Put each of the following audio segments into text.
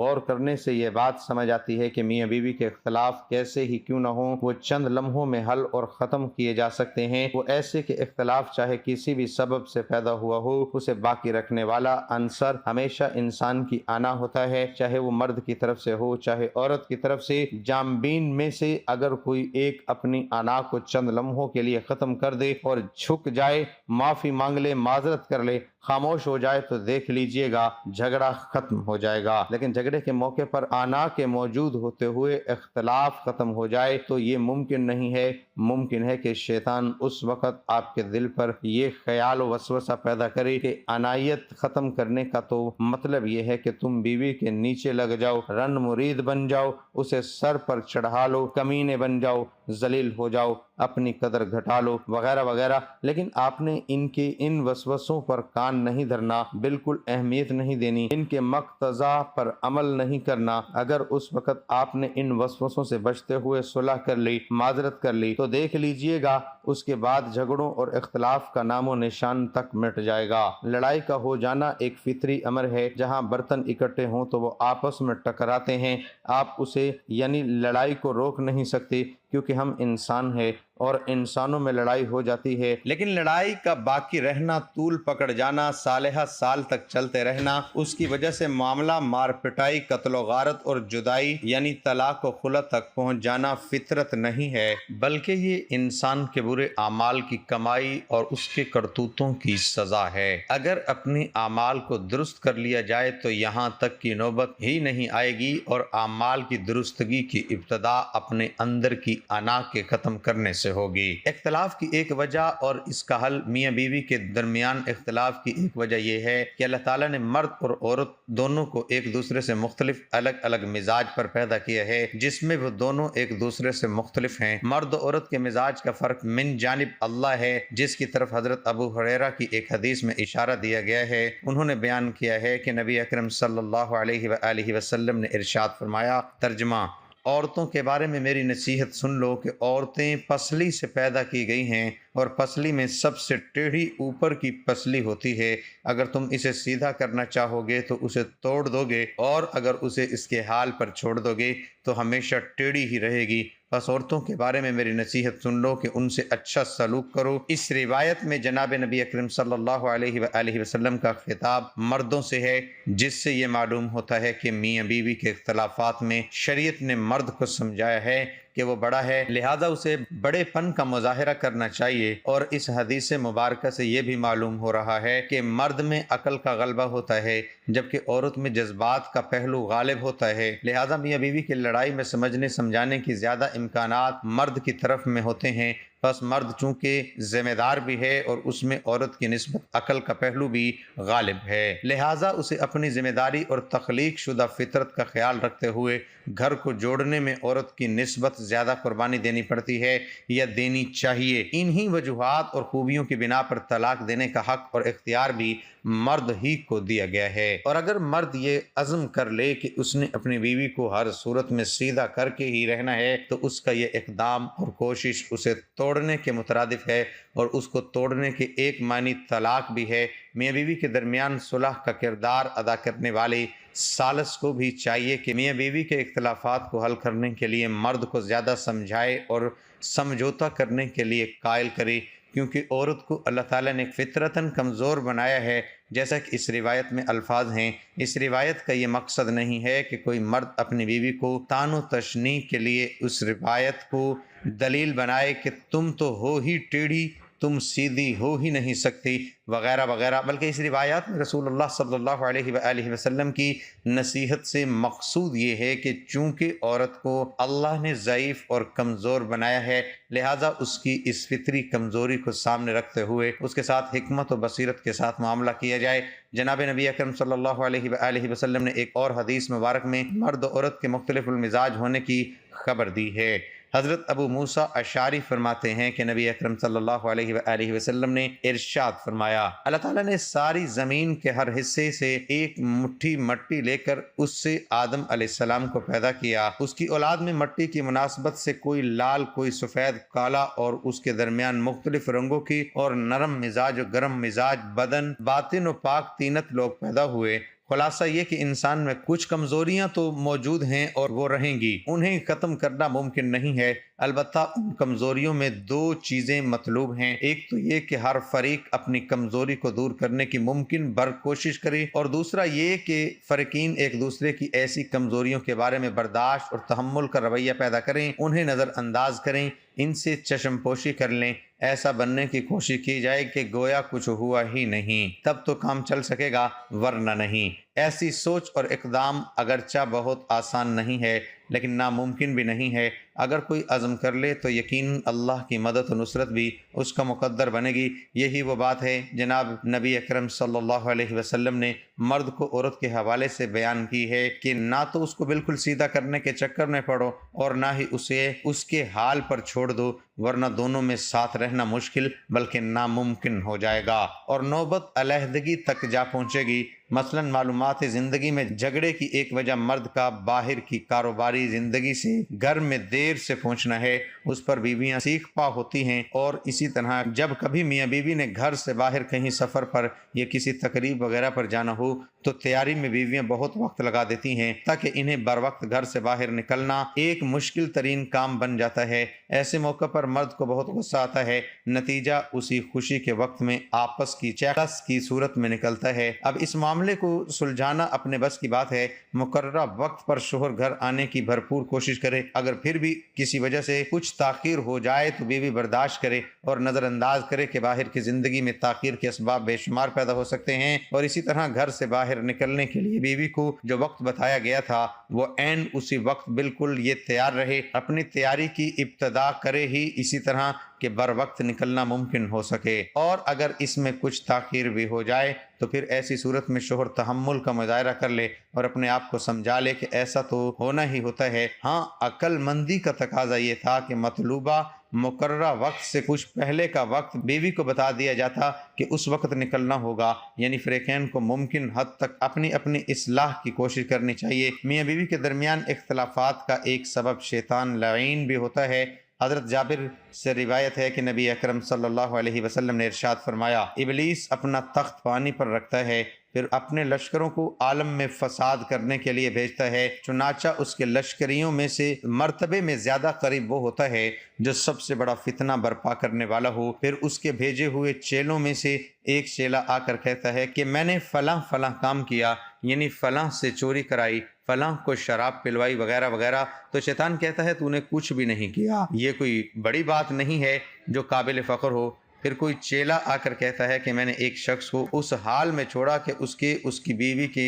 غور کرنے سے یہ بات سمجھ آتی ہے کہ میاں بیوی کے اختلاف کیسے ہی کیوں نہ ہوں، وہ چند لمحوں میں حل اور ختم کیے جا سکتے ہیں۔ وہ ایسے کہ اختلاف چاہے کسی بھی سبب سے پیدا ہوا ہو، اسے باقی رکھنے والا عنصر ہمیشہ انسان کی انا ہوتا ہے، چاہے وہ مرد کی طرف سے ہو چاہے عورت کی طرف سے۔ جانبین میں سے اگر کوئی ایک اپنی انا کو چند لمحوں کے لیے ختم کر دے اور جھک جائے، معافی مانگ لے، معذرت کر لے، خاموش ہو جائے، تو دیکھ لیجئے گا جھگڑا ختم ہو جائے گا۔ لیکن جھگڑے کے موقع پر انا کے موجود ہوتے ہوئے اختلاف ختم ہو جائے تو یہ ممکن نہیں ہے۔ ممکن ہے کہ شیطان اس وقت آپ کے دل پر یہ خیال و وسوسہ پیدا کرے کہ انائیت ختم کرنے کا تو مطلب یہ ہے کہ تم بیوی کے نیچے لگ جاؤ، رن مرید بن جاؤ، اسے سر پر چڑھا لو، کمینے بن جاؤ، ذلیل ہو جاؤ، اپنی قدر گھٹا لو، وغیرہ وغیرہ۔ لیکن آپ نے ان وسوسوں پر کان نہیں دھرنا، بالکل اہمیت نہیں دینی، ان کے مقتضا پر عمل نہیں کرنا۔ اگر اس وقت آپ نے ان وسوسوں سے بچتے ہوئے صلح کر لی، معذرت کر لی، تو دیکھ لیجئے گا اس کے بعد جھگڑوں اور اختلاف کا نام و نشان تک مٹ جائے گا۔ لڑائی کا ہو جانا ایک فطری امر ہے۔ جہاں برتن اکٹھے ہوں تو وہ آپس میں ٹکراتے ہیں۔ آپ اسے یعنی لڑائی کو روک نہیں سکتے، کیونکہ ہم انسان ہیں اور انسانوں میں لڑائی ہو جاتی ہے۔ لیکن لڑائی کا باقی رہنا، طول پکڑ جانا، سالہ سال تک چلتے رہنا، اس کی وجہ سے معاملہ مار پٹائی، قتل و غارت اور جدائی یعنی طلاق و خلع تک پہنچ جانا فطرت نہیں ہے، بلکہ یہ انسان کے برے اعمال کی کمائی اور اس کے کرتوتوں کی سزا ہے۔ اگر اپنے اعمال کو درست کر لیا جائے تو یہاں تک کی نوبت ہی نہیں آئے گی، اور اعمال کی درستگی کی ابتدا اپنے اندر کی انا کے ختم کرنے سے ہوگی۔ اختلاف کی ایک وجہ اور اس کا حل، میاں بیوی کے درمیان اختلاف کی ایک وجہ یہ ہے کہ اللہ تعالیٰ نے مرد اور عورت دونوں کو ایک دوسرے سے مختلف الگ الگ مزاج پر پیدا کیا ہے، جس میں وہ دونوں ایک دوسرے سے مختلف ہیں۔ مرد و عورت کے مزاج کا فرق من جانب اللہ ہے، جس کی طرف حضرت ابو ہریرہ کی ایک حدیث میں اشارہ دیا گیا ہے۔ انہوں نے بیان کیا ہے کہ نبی اکرم صلی اللہ علیہ وآلہ وسلم نے ارشاد فرمایا، ترجمہ: عورتوں کے بارے میں میری نصیحت سن لو کہ عورتیں پسلی سے پیدا کی گئی ہیں، اور پسلی میں سب سے ٹیڑھی اوپر کی پسلی ہوتی ہے۔ اگر تم اسے سیدھا کرنا چاہو گے تو اسے توڑ دو گے، اور اگر اسے اس کے حال پر چھوڑ دو گے تو ہمیشہ ٹیڑھی ہی رہے گی۔ بس عورتوں کے بارے میں میری نصیحت سن لو کہ ان سے اچھا سلوک کرو۔ اس روایت میں جناب نبی اکرم صلی اللہ علیہ وآلہ وسلم کا خطاب مردوں سے ہے، جس سے یہ معلوم ہوتا ہے کہ میاں بیوی کے اختلافات میں شریعت نے مرد کو سمجھایا ہے کہ وہ بڑا ہے، لہذا اسے بڑے پن کا مظاہرہ کرنا چاہیے۔ اور اس حدیث مبارکہ سے یہ بھی معلوم ہو رہا ہے کہ مرد میں عقل کا غلبہ ہوتا ہے، جبکہ عورت میں جذبات کا پہلو غالب ہوتا ہے، لہذا میاں بیوی کی لڑائی میں سمجھنے سمجھانے کی زیادہ امکانات مرد کی طرف میں ہوتے ہیں۔ بس مرد چونکہ ذمہ دار بھی ہے اور اس میں عورت کی نسبت عقل کا پہلو بھی غالب ہے، لہٰذا اسے اپنی ذمہ داری اور تخلیق شدہ فطرت کا خیال رکھتے ہوئے گھر کو جوڑنے میں عورت کی نسبت زیادہ قربانی دینی پڑتی ہے یا دینی چاہیے۔ انہی وجوہات اور خوبیوں کی بنا پر طلاق دینے کا حق اور اختیار بھی مرد ہی کو دیا گیا ہے۔ اور اگر مرد یہ عزم کر لے کہ اس نے اپنی بیوی کو ہر صورت میں سیدھا کر کے ہی رہنا ہے، تو اس کا یہ اقدام اور کوشش اسے توڑنے کے مترادف ہے، اور اس کو توڑنے کے ایک معنی طلاق بھی ہے۔ میاں بیوی کے درمیان صلح کا کردار ادا کرنے والے ثالث کو بھی چاہیے کہ میاں بیوی کے اختلافات کو حل کرنے کے لیے مرد کو زیادہ سمجھائے اور سمجھوتا کرنے کے لیے قائل کرے، کیونکہ عورت کو اللہ تعالیٰ نے فطرتاً کمزور بنایا ہے، جیسا کہ اس روایت میں الفاظ ہیں۔ اس روایت کا یہ مقصد نہیں ہے کہ کوئی مرد اپنی بیوی کو طعن و تشنیع کے لیے اس روایت کو دلیل بنائے کہ تم تو ہو ہی ٹیڑھی، تم سیدھی ہو ہی نہیں سکتی، وغیرہ وغیرہ، بلکہ اس روایات میں رسول اللہ صلی اللہ علیہ وآلہ وسلم کی نصیحت سے مقصود یہ ہے کہ چونکہ عورت کو اللہ نے ضعیف اور کمزور بنایا ہے، لہٰذا اس کی اس فطری کمزوری کو سامنے رکھتے ہوئے اس کے ساتھ حکمت و بصیرت کے ساتھ معاملہ کیا جائے۔ جناب نبی اکرم صلی اللہ علیہ وآلہ وسلم نے ایک اور حدیث مبارک میں مرد و عورت کے مختلف المزاج ہونے کی خبر دی ہے۔ حضرت ابو موسیٰ اشعری فرماتے ہیں کہ نبی اکرم صلی اللہ علیہ وآلہ وسلم نے ارشاد فرمایا، اللہ تعالیٰ نے ساری زمین کے ہر حصے سے ایک مٹھی مٹی لے کر اس سے آدم علیہ السلام کو پیدا کیا۔ اس کی اولاد میں مٹی کی مناسبت سے کوئی لال، کوئی سفید، کالا، اور اس کے درمیان مختلف رنگوں کی اور نرم مزاج و گرم مزاج، بدن باطن و پاک تینت لوگ پیدا ہوئے۔ خلاصہ یہ کہ انسان میں کچھ کمزوریاں تو موجود ہیں اور وہ رہیں گی، انہیں ختم کرنا ممکن نہیں ہے، البتہ ان کمزوریوں میں دو چیزیں مطلوب ہیں۔ ایک تو یہ کہ ہر فریق اپنی کمزوری کو دور کرنے کی ممکن بھر کوشش کرے، اور دوسرا یہ کہ فریقین ایک دوسرے کی ایسی کمزوریوں کے بارے میں برداشت اور تحمل کا رویہ پیدا کریں، انہیں نظر انداز کریں، ان سے چشم پوشی کر لیں، ایسا بننے کی کوشش کی جائے کہ گویا کچھ ہوا ہی نہیں، تب تو کام چل سکے گا، ورنہ نہیں۔ ایسی سوچ اور اقدام اگرچہ بہت آسان نہیں ہے لیکن ناممکن بھی نہیں ہے۔ اگر کوئی عزم کر لے تو یقیناً اللہ کی مدد و نصرت بھی اس کا مقدر بنے گی۔ یہی وہ بات ہے جناب نبی اکرم صلی اللہ علیہ وسلم نے مرد کو عورت کے حوالے سے بیان کی ہے کہ نہ تو اس کو بالکل سیدھا کرنے کے چکر میں پڑو اور نہ ہی اسے اس کے حال پر چھوڑ دو، ورنہ دونوں میں ساتھ رہنا مشکل بلکہ ناممکن ہو جائے گا اور نوبت علیحدگی تک جا پہنچے گی۔ مثلا معلومات زندگی میں جھگڑے کی ایک وجہ مرد کا باہر کی کاروباری زندگی سے گھر میں دیر سے پہنچنا ہے، اس پر بیویاں سیکھ پا ہوتی ہیں، اور اسی طرح جب کبھی میاں بیوی نے گھر سے باہر کہیں سفر پر یا کسی تقریب وغیرہ پر جانا ہو تو تیاری میں بیویاں بہت وقت لگا دیتی ہیں تاکہ انہیں بر وقت گھر سے باہر نکلنا ایک مشکل ترین کام بن جاتا ہے۔ ایسے موقع پر مرد کو بہت غصہ آتا ہے، نتیجہ اسی خوشی کے وقت میں آپس کی چیخس کی صورت میں نکلتا ہے۔ اب اس معاملے کو سلجھانا اپنے بس کی بات ہے، مقررہ وقت پر شوہر گھر آنے کی بھرپور کوشش کرے، اگر پھر بھی کسی وجہ سے کچھ تاخیر ہو جائے تو بیوی برداشت کرے اور نظر انداز کرے کہ باہر کی زندگی میں تاخیر کے اسباب بے شمار پیدا ہو سکتے ہیں، اور اسی طرح گھر سے باہر نکلنے کے لیے بیوی کو جو وقت بتایا گیا تھا وہ عین اسی وقت بالکل یہ تیار رہے، اپنی تیاری کی ابتدا کرے ہی اسی طرح کہ بر وقت نکلنا ممکن ہو سکے، اور اگر اس میں کچھ تاخیر بھی ہو جائے تو پھر ایسی صورت میں شوہر تحمل کا مظاہرہ کر لے اور اپنے آپ کو سمجھا لے کہ ایسا تو ہونا ہی ہوتا ہے۔ ہاں، عقل مندی کا تقاضا یہ تھا کہ مطلوبہ مقررہ وقت سے کچھ پہلے کا وقت بیوی کو بتا دیا جاتا کہ اس وقت نکلنا ہوگا، یعنی فریقین کو ممکن حد تک اپنی اپنی اصلاح کی کوشش کرنی چاہیے۔ میاں بیوی کے درمیان اختلافات کا ایک سبب شیطان لعین بھی ہوتا ہے۔ حضرت جابر سے روایت ہے کہ نبی اکرم صلی اللہ علیہ وسلم نے ارشاد فرمایا، ابلیس اپنا تخت پانی پر رکھتا ہے، پھر اپنے لشکروں کو عالم میں فساد کرنے کے لیے بھیجتا ہے، چنانچہ اس کے لشکریوں میں سے مرتبے میں زیادہ قریب وہ ہوتا ہے جو سب سے بڑا فتنہ برپا کرنے والا ہو۔ پھر اس کے بھیجے ہوئے چیلوں میں سے ایک چیلا آ کر کہتا ہے کہ میں نے فلاں فلاں کام کیا، یعنی فلاں سے چوری کرائی، فلاں کو شراب پلوائی وغیرہ وغیرہ، تو شیطان کہتا ہے تو نے کچھ بھی نہیں کیا، یہ کوئی بڑی بات نہیں ہے جو قابل فخر ہو۔ پھر کوئی چیلا آ کر کہتا ہے کہ میں نے ایک شخص کو اس حال میں چھوڑا کہ اس کی بیوی کے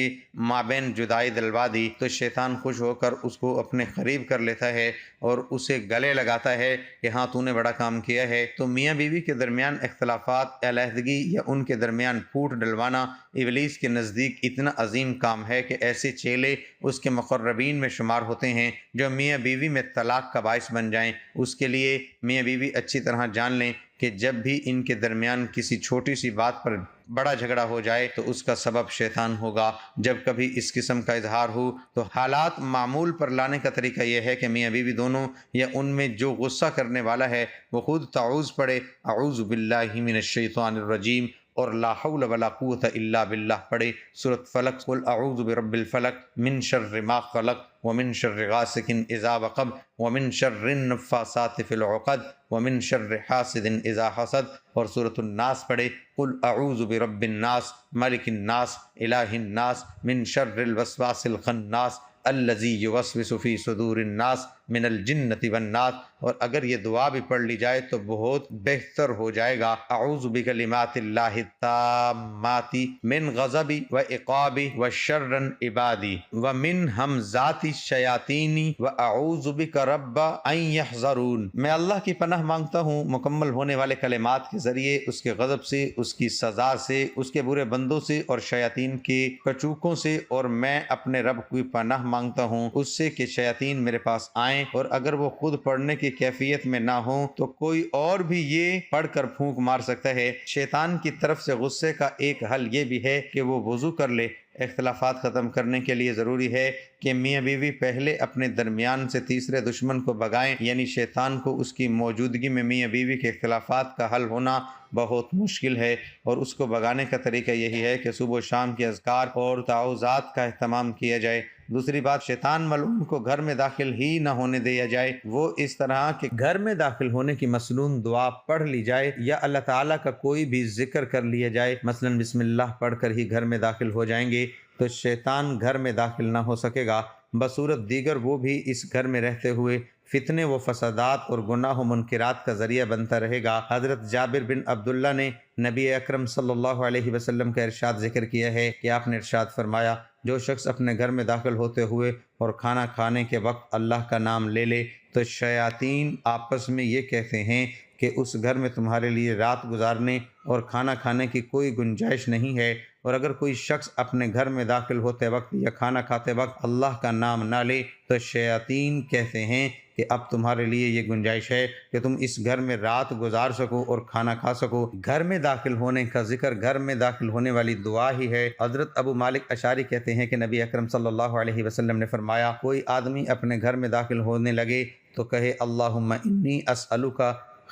مابین جدائی دلوا دی، تو شیطان خوش ہو کر اس کو اپنے قریب کر لیتا ہے اور اسے گلے لگاتا ہے کہ ہاں تو نے بڑا کام کیا ہے۔ تو میاں بیوی کے درمیان اختلافات، علیحدگی یا ان کے درمیان پھوٹ ڈلوانا ابلیس کے نزدیک اتنا عظیم کام ہے کہ ایسے چیلے اس کے مقربین میں شمار ہوتے ہیں جو میاں بیوی میں طلاق کا باعث بن جائیں۔ اس کے لیے میاں بیوی اچھی طرح جان لیں کہ جب بھی ان کے درمیان کسی چھوٹی سی بات پر بڑا جھگڑا ہو جائے تو اس کا سبب شیطان ہوگا۔ جب کبھی اس قسم کا اظہار ہو تو حالات معمول پر لانے کا طریقہ یہ ہے کہ میاں بیوی دونوں یا ان میں جو غصہ کرنے والا ہے وہ خود تعوذ پڑھے، اعوذ باللہ من الشیطان الرجیم، اور لا حول ولا قوت الا باللہ پڑھے، سورۃ فلق، قل اعوذ برب الفلق من شر ما خلق ومن شر غاسق اذا وقب ومن شر النفاثات فی العقد ومن شر حاسد اذا حسد، اور سورۃ الناس پڑھے، قل اعوذ برب الناس ملک الناس الہ الناس من شر الوسواس الخناس الذی یوسوس فی صدور الناس من الجنۃ والناس، اور اگر یہ دعا بھی پڑھ لی جائے تو بہت بہتر ہو جائے گا۔ اعوذ بکلمات اللہ التامات من غضب و عقاب و شر عبادی و من ہمزات الشیاطین و اعوذ بک رب ان یحضرون، میں اللہ کی پناہ مانگتا ہوں مکمل ہونے والے کلمات کے ذریعے اس کے غضب سے، اس کی سزا سے، اس کے برے بندوں سے اور شیاطین کے کچوکوں سے، اور میں اپنے رب کی پناہ مانگتا ہوں اس سے کہ شیاطین میرے پاس آئیں، اور اگر وہ خود پڑھنے کی کیفیت میں نہ ہوں تو کوئی اور بھی یہ پڑھ کر پھونک مار سکتا ہے۔ شیطان کی طرف سے غصے کا ایک حل یہ بھی ہے کہ وہ وضو کر لے اختلافات ختم کرنے کے لیے ضروری ہے کہ میاں بیوی پہلے اپنے درمیان سے تیسرے دشمن کو بھگائیں، یعنی شیطان کو۔ اس کی موجودگی میں میاں بیوی کے اختلافات کا حل ہونا بہت مشکل ہے، اور اس کو بھگانے کا طریقہ یہی ہے کہ صبح و شام کے اذکار اور تعوذات کا اہتمام کیا جائے۔ دوسری بات، شیطان ملعون کو گھر میں داخل ہی نہ ہونے دیا جائے۔ وہ اس طرح کہ گھر میں داخل ہونے کی مسنون دعا پڑھ لی جائے یا اللہ تعالیٰ کا کوئی بھی ذکر کر لیا جائے، مثلا بسم اللہ پڑھ کر ہی گھر میں داخل ہو جائیں گے تو شیطان گھر میں داخل نہ ہو سکے گا۔ بصورت دیگر وہ بھی اس گھر میں رہتے ہوئے فتنے و فسادات اور گناہ و منکرات کا ذریعہ بنتا رہے گا۔ حضرت جابر بن عبداللہ نے نبی اکرم صلی اللہ علیہ وسلم کا ارشاد ذکر کیا ہے کہ آپ نے ارشاد فرمایا، جو شخص اپنے گھر میں داخل ہوتے ہوئے اور کھانا کھانے کے وقت اللہ کا نام لے لے تو شیاطین آپس میں یہ کہتے ہیں کہ اس گھر میں تمہارے لیے رات گزارنے اور کھانا کھانے کی کوئی گنجائش نہیں ہے، اور اگر کوئی شخص اپنے گھر میں داخل ہوتے وقت یا کھانا کھاتے وقت اللہ کا نام نہ لے تو شیاطین کہتے ہیں کہ اب تمہارے لیے یہ گنجائش ہے کہ تم اس گھر میں رات گزار سکو اور کھانا کھا سکو۔ گھر میں داخل ہونے کا ذکر گھر میں داخل ہونے والی دعا ہی ہے۔ حضرت ابو مالک اشعری کہتے ہیں کہ نبی اکرم صلی اللہ علیہ وسلم نے فرمایا، کوئی آدمی اپنے گھر میں داخل ہونے لگے تو کہے، اللہم انی اسألک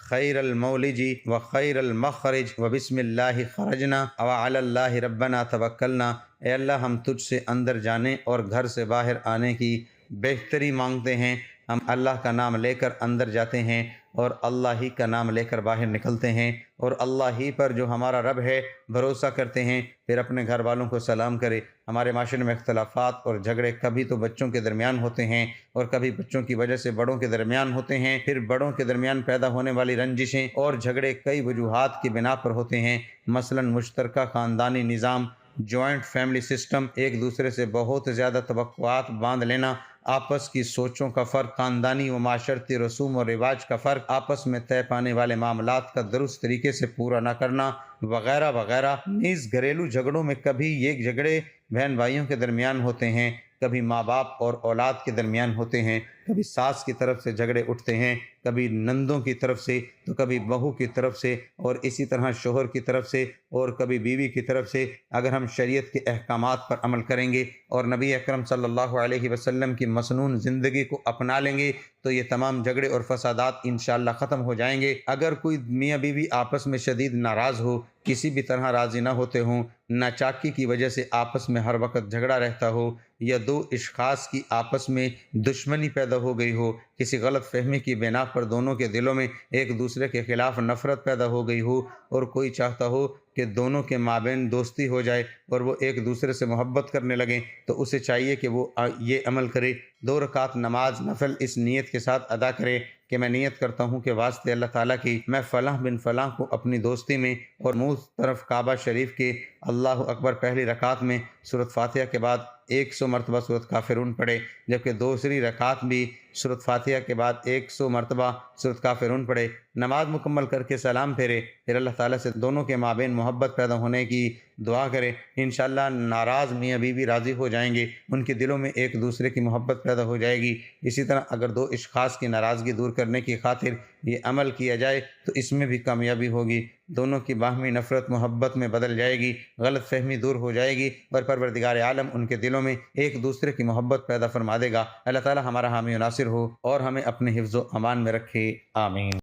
خیر المولج و خیر المخرج و بسم اللہ خرجنا و علی اللہ ربنا توکلنا۔ اے اللہ، ہم تجھ سے اندر جانے اور گھر سے باہر آنے کی بہتری مانگتے ہیں۔ ہم اللہ کا نام لے کر اندر جاتے ہیں اور اللہ ہی کا نام لے کر باہر نکلتے ہیں، اور اللہ ہی پر جو ہمارا رب ہے بھروسہ کرتے ہیں۔ پھر اپنے گھر والوں کو سلام کرے۔ ہمارے معاشرے میں اختلافات اور جھگڑے کبھی تو بچوں کے درمیان ہوتے ہیں اور کبھی بچوں کی وجہ سے بڑوں کے درمیان ہوتے ہیں۔ پھر بڑوں کے درمیان پیدا ہونے والی رنجشیں اور جھگڑے کئی وجوہات کی بنا پر ہوتے ہیں، مثلا مشترکہ خاندانی نظام، جوائنٹ فیملی سسٹم، ایک دوسرے سے بہت زیادہ توقعات باندھ لینا، آپس کی سوچوں کا فرق، خاندانی و معاشرتی رسوم و رواج کا فرق، آپس میں طے پانے والے معاملات کا درست طریقے سے پورا نہ کرنا، وغیرہ وغیرہ۔ نیز گھریلو جھگڑوں میں کبھی یہ جھگڑے بہن بھائیوں کے درمیان ہوتے ہیں، کبھی ماں باپ اور اولاد کے درمیان ہوتے ہیں، کبھی ساس کی طرف سے جھگڑے اٹھتے ہیں، کبھی نندوں کی طرف سے تو کبھی بہو کی طرف سے، اور اسی طرح شوہر کی طرف سے اور کبھی بیوی کی طرف سے۔ اگر ہم شریعت کے احکامات پر عمل کریں گے اور نبی اکرم صلی اللہ علیہ وسلم کی مسنون زندگی کو اپنا لیں گے تو یہ تمام جھگڑے اور فسادات انشاءاللہ ختم ہو جائیں گے۔ اگر کوئی میاں بیوی آپس میں شدید ناراض ہو، کسی بھی طرح راضی نہ ہوتے ہوں، ناچاکی کی وجہ سے آپس میں ہر وقت جھگڑا رہتا ہو، یا دو اشخاص کی آپس میں دشمنی پیدا ہو گئی ہو، کسی غلط فہمی کی بنا پر دونوں کے دلوں میں ایک دوسرے کے خلاف نفرت پیدا ہو گئی ہو، اور کوئی چاہتا ہو کہ دونوں کے مابین دوستی ہو جائے اور وہ ایک دوسرے سے محبت کرنے لگیں، تو اسے چاہیے کہ وہ یہ عمل کرے، 2 رکعت نماز نفل اس نیت کے ساتھ ادا کرے کہ میں نیت کرتا ہوں کہ واسطے اللہ تعالیٰ کی میں فلاں بن فلاں کو اپنی دوستی میں، اور منہ طرف کعبہ شریف کے اللہ اکبر پہلی رکعت میں سورۃ فاتحہ کے بعد 100 مرتبہ سورۃ کافرون پڑھے، جبکہ دوسری رکعت بھی سورۃ فاتحہ کے بعد 100 مرتبہ سورۃ کافرون پڑھے۔ نماز مکمل کر کے سلام پھیرے، پھر اللہ تعالیٰ سے دونوں کے مابین محبت پیدا ہونے کی دعا کرے۔ انشاءاللہ ناراض میاں بیوی راضی ہو جائیں گے، ان کے دلوں میں ایک دوسرے کی محبت پیدا ہو جائے گی۔ اسی طرح اگر 2 اشخاص کی ناراضگی دور کرنے کی خاطر یہ عمل کیا جائے تو اس میں بھی کامیابی ہوگی، دونوں کی باہمی نفرت محبت میں بدل جائے گی، غلط فہمی دور ہو جائے گی، اور پروردگار عالم ان کے دلوں میں ایک دوسرے کی محبت پیدا فرما دے گا۔ اللہ تعالی ہمارا حامی و ناصر ہو اور ہمیں اپنے حفظ و امان میں رکھے، آمین۔